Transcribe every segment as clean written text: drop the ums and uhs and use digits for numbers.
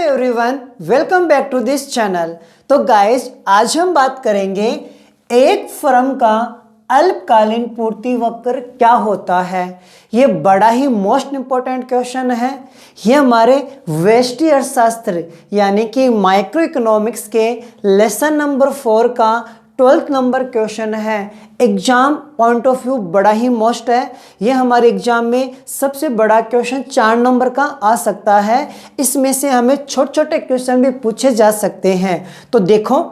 Everyone, welcome back to this channel. तो guys, आज हम बात करेंगे एक फर्म का अल्पकालीन पूर्ति वक्र क्या होता है। ये बड़ा ही मोस्ट इंपॉर्टेंट क्वेश्चन है। ये हमारे व्यष्टि अर्थशास्त्र यानी कि माइक्रो इकोनॉमिक्स के लेसन नंबर 4 का 12th नंबर क्वेश्चन है। एग्जाम पॉइंट ऑफ व्यू बड़ा ही मोस्ट है। ये हमारे एग्जाम में सबसे बड़ा क्वेश्चन 4 नंबर का आ सकता है। इसमें से हमें छोटे छोटे क्वेश्चन भी पूछे जा सकते हैं। तो देखो,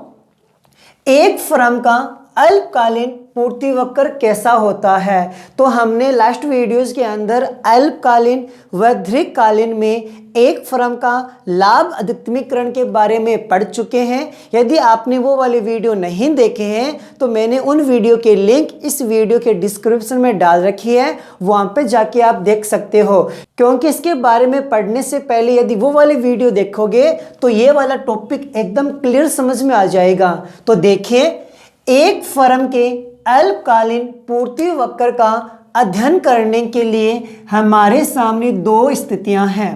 एक फर्म का अल्पकालीन पूर्ति वक्र कैसा होता है। तो हमने लास्ट वीडियोस के अंदर अल्पकालीन व दीर्घकालीन में एक फर्म का लाभ अधिकतमीकरण के बारे में पढ़ चुके हैं। यदि आपने वो वाले वीडियो नहीं देखे हैं तो मैंने उन वीडियो के लिंक इस वीडियो के डिस्क्रिप्शन में डाल रखी है, वहां पे जाके आप देख सकते हो। क्योंकि इसके बारे में पढ़ने से पहले यदि वो वाले वीडियो देखोगे तो ये वाला टॉपिक एकदम क्लियर समझ में आ जाएगा। तो देखिए, एक फर्म के अल्पकालीन पूर्ति वक्र का अध्ययन करने के लिए हमारे सामने दो स्थितियां हैं।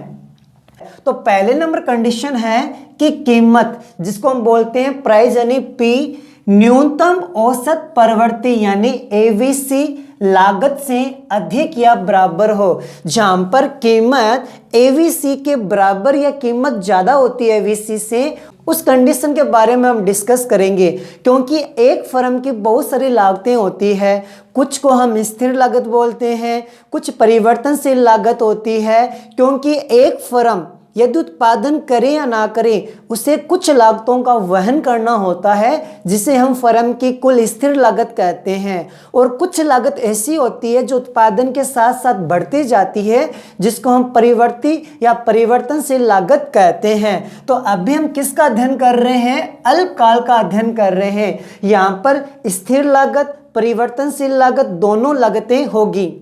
तो पहले नंबर कंडीशन है कि कीमत, जिसको हम बोलते हैं प्राइस यानी पी, न्यूनतम औसत परिवर्ती यानी एवीसी लागत से अधिक या बराबर हो। जहां पर कीमत एवीसी के बराबर या कीमत ज्यादा होती है एवीसी से, उस कंडीशन के बारे में हम डिस्कस करेंगे। क्योंकि एक फर्म की बहुत सारी लागतें होती है, कुछ को हम स्थिर लागत बोलते हैं, कुछ परिवर्तनशील लागत होती है। क्योंकि एक फर्म यदि उत्पादन करे या ना करे, उसे कुछ लागतों का वहन करना होता है, जिसे हम फर्म की कुल स्थिर लागत कहते हैं। और कुछ लागत ऐसी होती है जो उत्पादन के साथ साथ बढ़ती जाती है, जिसको हम परिवर्ती या परिवर्तनशील लागत कहते हैं। तो अभी हम किसका अध्ययन कर रहे हैं? अल्पकाल का अध्ययन कर रहे हैं। यहाँ पर स्थिर लागत, परिवर्तनशील लागत दोनों लागतें होगी।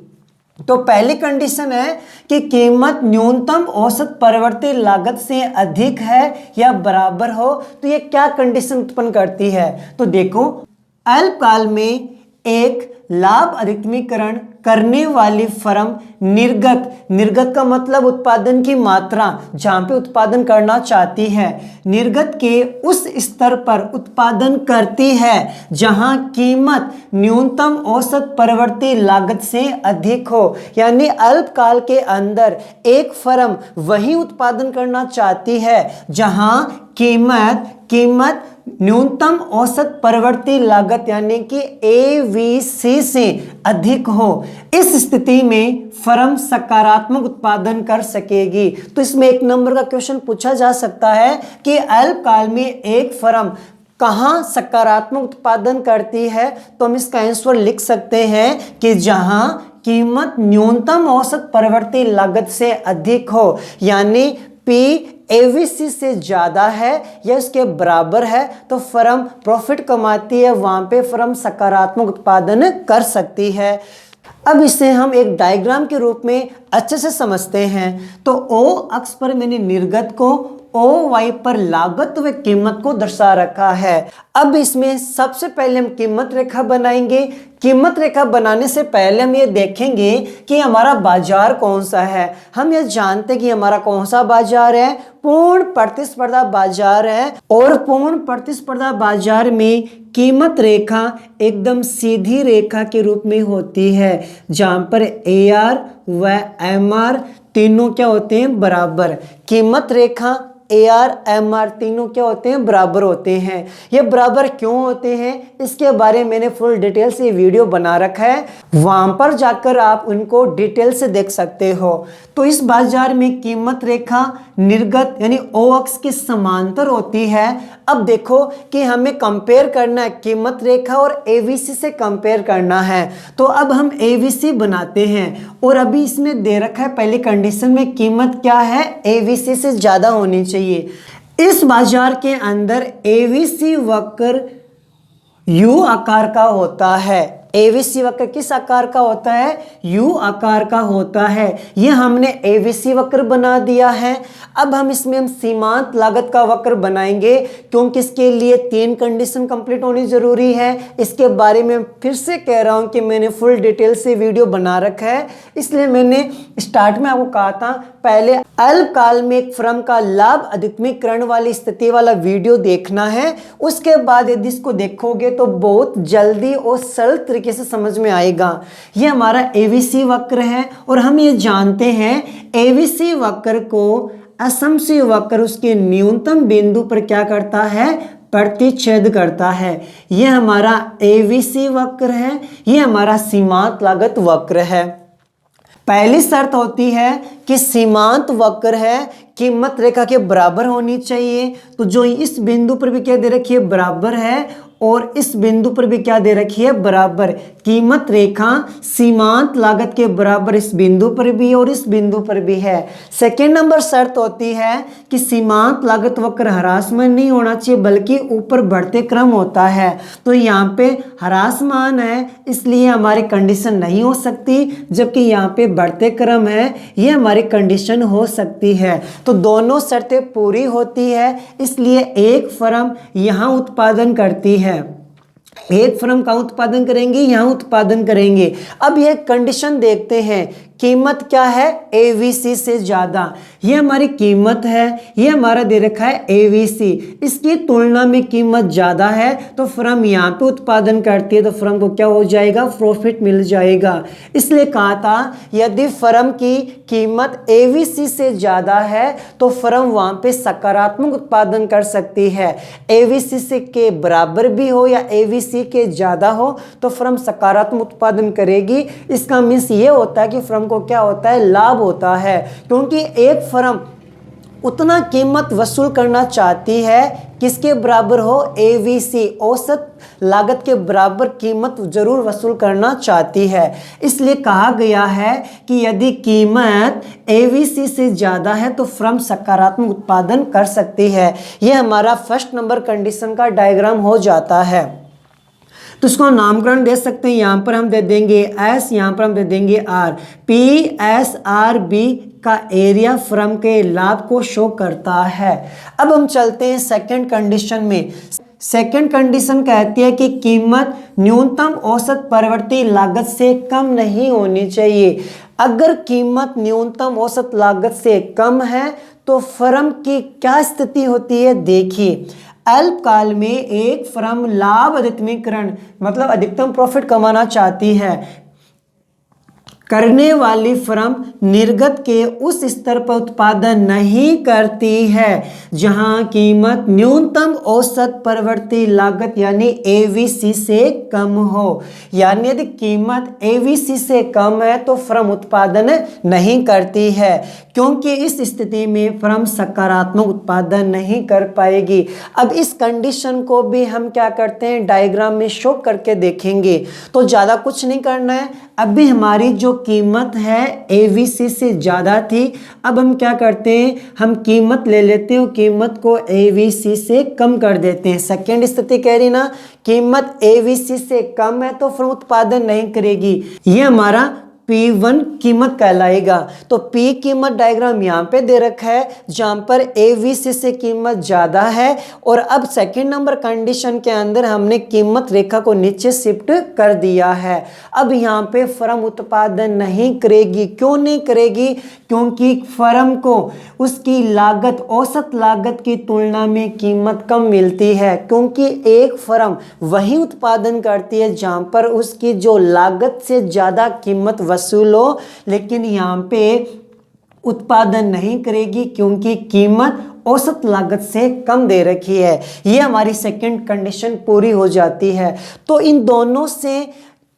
तो पहली कंडीशन है कि कीमत न्यूनतम औसत परिवर्ती लागत से अधिक है या बराबर हो। तो ये क्या कंडीशन उत्पन्न करती है? तो देखो, अल्पकाल में एक लाभ अधिकतमीकरण करने वाली फर्म निर्गत का मतलब उत्पादन की मात्रा, जहां पे उत्पादन करना चाहती है, निर्गत के उस स्तर पर उत्पादन करती है जहां कीमत न्यूनतम औसत परिवर्ती लागत से अधिक हो। यानी अल्पकाल के अंदर एक फर्म वही उत्पादन करना चाहती है जहां कीमत न्यूनतम औसत परिवर्ती लागत यानी कि एवीसी से अधिक हो। इस स्थिति में फर्म सकारात्मक उत्पादन कर सकेगी। तो इसमें एक नंबर का क्वेश्चन पूछा जा सकता है कि अल्पकाल में एक फर्म कहां सकारात्मक उत्पादन करती है। तो हम इसका आंसर लिख सकते हैं कि जहां कीमत न्यूनतम औसत परिवर्ती लागत से अधिक हो, यानी पी एवीसी से ज्यादा है या इसके बराबर है, तो फर्म प्रॉफिट कमाती है, वहां पे फर्म सकारात्मक उत्पादन कर सकती है। अब इसे हम एक डायग्राम के रूप में अच्छे से समझते हैं। तो ओ अक्ष पर मैंने निर्गत को, ओ वाई पर लागत व कीमत को दर्शा रखा है। अब इसमें सबसे पहले हम कीमत रेखा बनाएंगे। कीमत रेखा बनाने से पहले हम ये देखेंगे कि हमारा बाजार कौन सा है। हम ये जानते हैं कि हमारा कौन सा बाजार है, पूर्ण प्रतिस्पर्धा बाजार है। और पूर्ण प्रतिस्पर्धा बाजार में कीमत रेखा एकदम सीधी रेखा के रूप में होती है, जहां पर AR व MR तीनों क्या होते हैं? बराबर। कीमत रेखा, AR, MR तीनों क्या होते हैं? बराबर होते हैं। ये बराबर क्यों होते हैं, इसके बारे में मैंने फुल डिटेल से वीडियो बना रखा है, वहां पर जाकर आप उनको डिटेल से देख सकते हो। तो इस बाजार में कीमत रेखा निर्गत यानी O अक्ष के समांतर होती है। अब देखो कि हमें कंपेयर करना है, कीमत रेखा और एवीसी से कंपेयर करना है। तो अब हम एवीसी बनाते हैं और अभी इसमें दे रखा है पहली कंडीशन में कीमत क्या है? एवीसी से ज्यादा होनी चाहिए। इस बाजार के अंदर एवीसी वक्र यू आकार का होता है। एबीसी वक्र किस आकार का होता है? यू आकार का होता है। ये हमने एबीसी वक्र बना दिया है। अब हम इसमें सीमांत लागत का वक्र बनाएंगे, क्योंकि इसके लिए 3 कंडीशन कंप्लीट होनी जरूरी है। इसके बारे में फिर से कह रहा हूं कि मैंने फुल डिटेल से वीडियो बना रखा है, इसलिए मैंने स्टार्ट में आपको कहा था पहले अल्पकाल में एक फर्म का लाभ अधिकतमीकरण वाली स्थिति वाला वीडियो देखना है। उसके बाद यदि इसको देखोगे तो बहुत जल्दी और सरल तरीके से समझ में आएगा। ये हमारा एबीसी वक्र है और हम ये जानते हैं एबीसी वक्र को असमशीय वक्र उसके न्यूनतम बिंदु पर क्या करता है? प्रतिच्छेद करता है। यह हमारा एबीसी वक्र है, यह हमारा सीमांत लागत वक्र है। पहली शर्त होती है कि सीमांत वक्र है कीमत रेखा के बराबर होनी चाहिए। तो जो इस बिंदु पर भी क्या दे रखी है? बराबर है, और इस बिंदु पर भी क्या दे रखी है? बराबर। कीमत रेखा सीमांत लागत के बराबर इस बिंदु पर भी और इस बिंदु पर भी है। सेकेंड नंबर शर्त होती है कि सीमांत लागत वक्र ह्रासमान नहीं होना चाहिए, बल्कि ऊपर बढ़ते क्रम होता है। तो यहाँ पे ह्रासमान है, इसलिए हमारी कंडीशन नहीं हो सकती, जबकि यहाँ पे बढ़ते क्रम है, ये हमारी कंडीशन हो सकती है। तो दोनों शर्तें पूरी होती है, इसलिए एक फर्म यहाँ उत्पादन करती है। एक फर्म का उत्पादन करेंगे, यहां उत्पादन करेंगे। अब यह कंडीशन देखते हैं, कीमत क्या है? एबीसी से ज्यादा। ये हमारी कीमत है, ये हमारा दे रखा है एबीसी, इसकी तुलना में कीमत ज्यादा है, तो फर्म यहाँ पे उत्पादन करती है, तो फर्म को क्या हो जाएगा? प्रॉफिट मिल जाएगा। इसलिए कहा था यदि फर्म की कीमत एबीसी से ज्यादा है तो फर्म वहां पे सकारात्मक उत्पादन कर सकती है। एबीसी से के बराबर भी हो या एबीसी के ज्यादा हो तो फर्म सकारात्मक उत्पादन करेगी। इसका मीन्स ये होता है कि फर्म को क्या होता है? लाभ होता है, क्योंकि एक फर्म उतना कीमत वसूल करना चाहती है किसके बराबर हो? एबीसी औसत लागत के बराबर कीमत जरूर वसूल करना चाहती है। इसलिए कहा गया है कि यदि कीमत एबीसी से ज्यादा है तो फर्म सकारात्मक उत्पादन कर सकती है। यह हमारा फर्स्ट नंबर कंडीशन का डायग्राम हो जाता है। तो इसको नामकरण दे सकते हैं, यहाँ पर हम दे देंगे एस, यहाँ पर हम दे देंगे R. P S R B का एरिया फर्म के लाभ को शो करता है। अब हम चलते हैं सेकंड कंडीशन में। सेकंड कंडीशन कहती है कि कीमत न्यूनतम औसत परिवर्ती लागत से कम नहीं होनी चाहिए। अगर कीमत न्यूनतम औसत लागत से कम है तो फर्म की क्या स्थिति होती है? देखिए, अल्पकाल में एक फर्म लाभ अधिकतमीकरण मतलब अधिकतम प्रॉफिट कमाना चाहती है करने वाली फर्म निर्गत के उस स्तर पर उत्पादन नहीं करती है जहां कीमत न्यूनतम औसत परिवर्ती लागत यानी एवीसी से कम हो। यानी यदि कीमत एवीसी से कम है तो फर्म उत्पादन नहीं करती है, क्योंकि इस स्थिति में फर्म सकारात्मक उत्पादन नहीं कर पाएगी। अब इस कंडीशन को भी हम क्या करते हैं? डायग्राम में शो करके देखेंगे। तो ज़्यादा कुछ नहीं करना है। अभी हमारी जो कीमत है एवीसी से ज़्यादा थी, अब हम क्या करते हैं? हम कीमत ले लेते हैं और कीमत को एवीसी से कम कर देते हैं। सेकेंड स्थिति कह रही ना, कीमत एवीसी से कम है तो फर्म उत्पादन नहीं करेगी। ये हमारा P1 कीमत कहलाएगा। तो P कीमत डायग्राम यहाँ पे दे रखा है जहाँ पर एवीसी से कीमत ज़्यादा है। और अब सेकंड नंबर कंडीशन के अंदर हमने कीमत रेखा को नीचे शिफ्ट कर दिया है। अब यहाँ पे फर्म उत्पादन नहीं करेगी। क्यों नहीं करेगी? क्योंकि फर्म को उसकी लागत औसत लागत की तुलना में कीमत कम मिलती है, क्योंकि एक फर्म वही उत्पादन करती है जहाँ पर उसकी जो लागत से ज़्यादा कीमत वसूल हो, लेकिन यहाँ पे उत्पादन नहीं करेगी क्योंकि कीमत औसत लागत से कम दे रखी है। ये हमारी सेकंड कंडीशन पूरी हो जाती है। तो इन दोनों से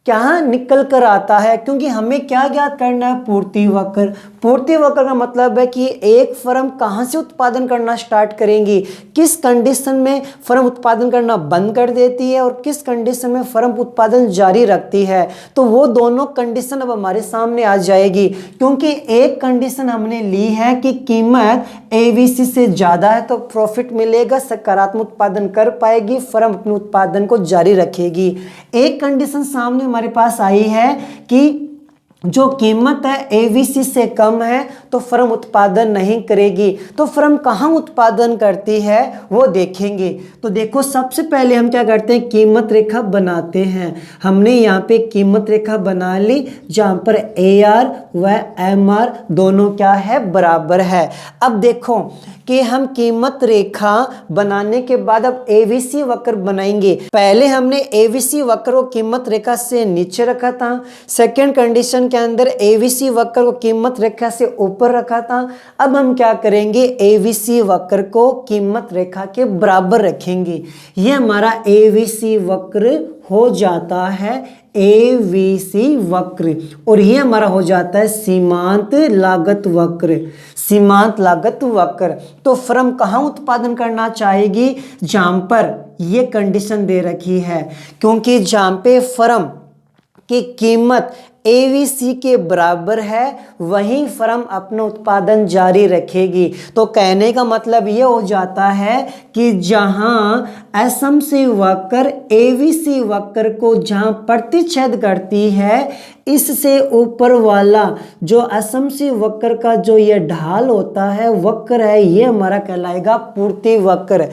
क्या निकल कर आता है? क्योंकि हमें क्या ज्ञात करना है? पूर्ति वक्र। पूर्ति वक्र का मतलब है कि एक फर्म कहां से उत्पादन करना स्टार्ट करेंगी, किस कंडीशन में फर्म उत्पादन करना बंद कर देती है और किस कंडीशन में फर्म उत्पादन जारी रखती है। तो वो दोनों कंडीशन अब हमारे सामने आ जाएगी, क्योंकि एक कंडीशन हमने ली है कि कीमत एवीसी से ज्यादा है तो प्रॉफिट मिलेगा, सकारात्मक उत्पादन कर पाएगी, फर्म अपने उत्पादन को जारी रखेगी। एक कंडीशन सामने हमारे पास आई है कि जो कीमत है एवीसी से कम है तो फर्म उत्पादन नहीं करेगी। तो फर्म कहाँ उत्पादन करती है वो देखेंगे। तो देखो, सबसे पहले हम क्या करते हैं, कीमत रेखा बनाते हैं। हमने यहाँ पे कीमत रेखा बना ली जहाँ पर AR व MR दोनों क्या है, बराबर है। अब देखो कि हम कीमत रेखा बनाने के बाद अब एवीसी वक्र बनाएंगे। पहले हमने एवीसी वक्र को कीमत रेखा से नीचे रखा था, सेकेंड कंडीशन के अंदर एवीसी वक्र को कीमत रेखा से ऊपर रखा था। अब हम क्या करेंगे, एवीसी वक्र को कीमत रेखा के बराबर रखेंगे। ये हमारा एवीसी वक्र हो जाता है एवीसी वक्र, और ये हमारा हो जाता है सीमांत लागत वक्र। सीमांत लागत वक्र। तो फर्म कहाँ उत्पादन करना चाहेगी, जहां पर ये कंडीशन दे रखी है, क्योंकि जहां पे फर्म की कीमत एवीसी के बराबर है वहीं फर्म अपना उत्पादन जारी रखेगी। तो कहने का मतलब ये हो जाता है कि जहां एसएमसी वक्र एवीसी वक्र को जहां प्रतिच्छेद करती है, इससे ऊपर वाला जो एसएमसी वक्र का जो ये ढाल होता है, वक्र है, ये हमारा कहलाएगा पूर्ति वक्र।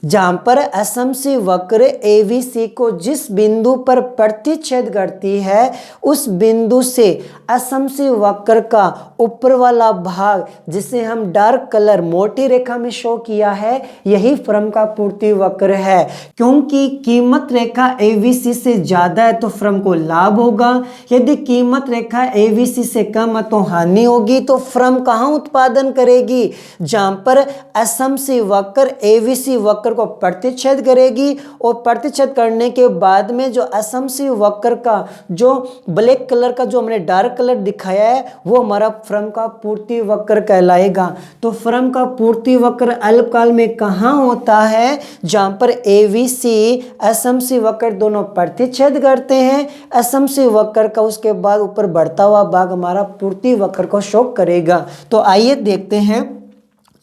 जहां पर एसएमसी वक्र एवीसी को जिस बिंदु पर प्रतिच्छेद करती है, उस बिंदु से एसएमसी वक्र का ऊपर वाला भाग, जिसे हम डार्क कलर मोटी रेखा में शो किया है, यही फर्म का पूर्ति वक्र है। क्योंकि कीमत रेखा एवीसी से ज्यादा है तो फर्म को लाभ होगा, यदि कीमत रेखा एवीसी से कम है तो हानि होगी। तो फर्म कहाँ उत्पादन करेगी, जहां पर एसएमसी वक्र एवीसी वक्र को प्रतिच्छेद करेगी, और प्रतिच्छेद करने के बाद में जो एसएमसी वक्र का जो ब्लैक कलर का जो हमने डार्क कलर दिखाया है, वो हमारा फर्म का पूर्ति वक्र कहलाएगा। तो फर्म का पूर्ति वक्र अल्पकाल में कहाँ होता है, जहां पर एवीसी एसएमसी वक्र दोनों प्रतिच्छेद करते हैं। एसएमसी वक्र का उसके बाद ऊपर बढ़ता हुआ भाग हमारा पूर्ति वक्र को शो करेगा। तो आइए देखते हैं।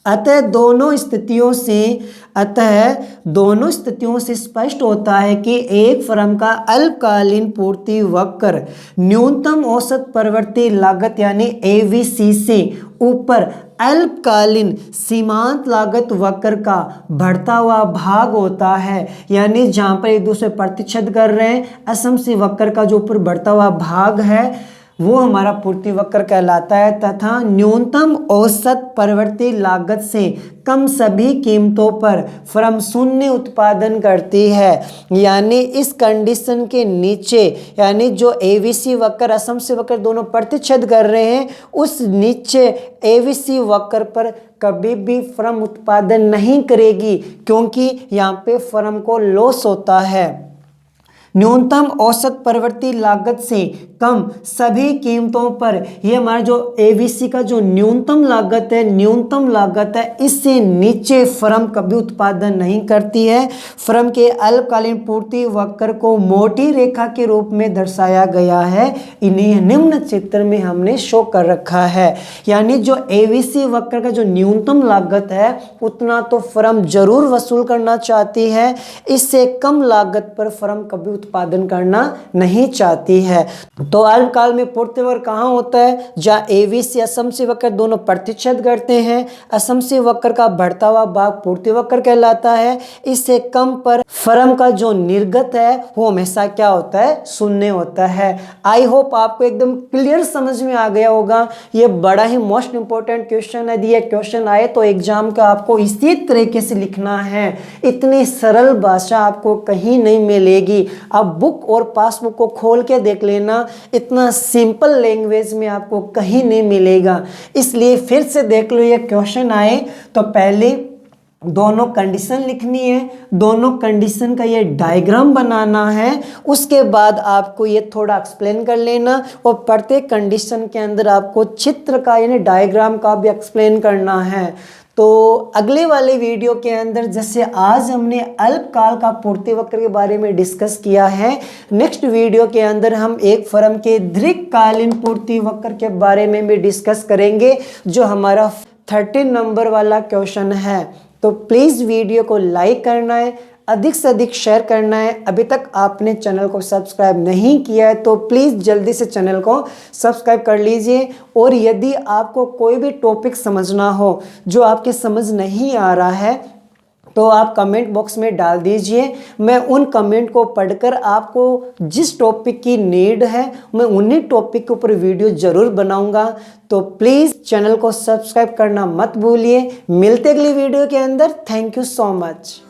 अतः दोनों स्थितियों से स्पष्ट होता है कि एक फर्म का अल्पकालीन पूर्ति वक्र न्यूनतम औसत परिवर्ती लागत यानी एवीसी से ऊपर अल्पकालीन सीमांत लागत वक्र का बढ़ता हुआ भाग होता है। यानी जहां पर एक दूसरे प्रतिच्छेद कर रहे हैं, एसएमसी वक्र का जो ऊपर बढ़ता हुआ भाग है वो हमारा पूर्ति वक्र कहलाता है, तथा न्यूनतम औसत परिवर्ती लागत से कम सभी कीमतों पर फर्म शून्य उत्पादन करती है। यानी इस कंडीशन के नीचे, यानी जो एवीसी वक्र एसएमसी वक्र दोनों प्रतिच्छेद कर रहे हैं, उस नीचे एवीसी वक्र पर कभी भी फर्म उत्पादन नहीं करेगी, क्योंकि यहाँ पे फर्म को लॉस होता है। न्यूनतम औसत परिवर्ती लागत से कम सभी कीमतों पर, ये हमारा जो एवीसी का जो न्यूनतम लागत है, इससे नीचे फर्म कभी उत्पादन नहीं करती है। फर्म के अल्पकालीन पूर्ति वक्र को मोटी रेखा के रूप में दर्शाया गया है। इन्हें निम्न चित्र में हमने शो कर रखा है। यानी जो एवीसी वक्र का जो न्यूनतम लागत है उतना तो फर्म जरूर वसूल करना चाहती है, इससे कम लागत पर फर्म कभी उत्पादन करना नहीं चाहती है। तो अल्पकाल में पूर्ति वक्र कहाँ होता है, जहाँ एवीसी एसएमसी वक्र दोनों प्रतिच्छेद करते हैं। एसएमसी वक्र का बढ़ता हुआ भाग पूर्ति वक्र कहलाता है। इससे कम पर फर्म का जो निर्गत है वो हमेशा क्या होता है, शून्य होता है। आई होप आपको एकदम क्लियर समझ में आ गया होगा। ये बड़ा ही मोस्ट इंपॉर्टेंट क्वेश्चन है। ये क्वेश्चन आए तो एग्जाम का आपको इसी तरीके से लिखना है। इतनी सरल भाषा आपको कहीं नहीं मिलेगी। आप बुक और पासबुक को खोल के देख लेना, इतना सिंपल लैंग्वेज में आपको कहीं नहीं मिलेगा। इसलिए फिर से देख लो, ये क्वेश्चन आए तो पहले दोनों कंडीशन लिखनी है, दोनों कंडीशन का ये डायग्राम बनाना है। उसके बाद आपको ये थोड़ा एक्सप्लेन कर लेना और प्रत्येक कंडीशन के अंदर आपको चित्र का यानी डायग्राम का भी एक्सप्लेन करना है। तो अगले वाले वीडियो के अंदर जैसे आज हमने अल्पकाल का पूर्ति वक्र के बारे में डिस्कस किया है, नेक्स्ट वीडियो के अंदर हम एक फर्म के दीर्घकालीन पूर्ति वक्र के बारे में भी डिस्कस करेंगे, जो हमारा 13 नंबर वाला क्वेश्चन है। तो प्लीज़ वीडियो को लाइक करना है, अधिक से अधिक शेयर करना है। अभी तक आपने चैनल को सब्सक्राइब नहीं किया है तो प्लीज़ जल्दी से चैनल को सब्सक्राइब कर लीजिए। और यदि आपको कोई भी टॉपिक समझना हो जो आपके समझ नहीं आ रहा है तो आप कमेंट बॉक्स में डाल दीजिए। मैं उन कमेंट को पढ़कर आपको जिस टॉपिक की नीड है मैं उन्हीं टॉपिक के ऊपर वीडियो ज़रूर बनाऊंगा। तो प्लीज़ चैनल को सब्सक्राइब करना मत भूलिए। मिलते अगली वीडियो के अंदर। Thank you so much.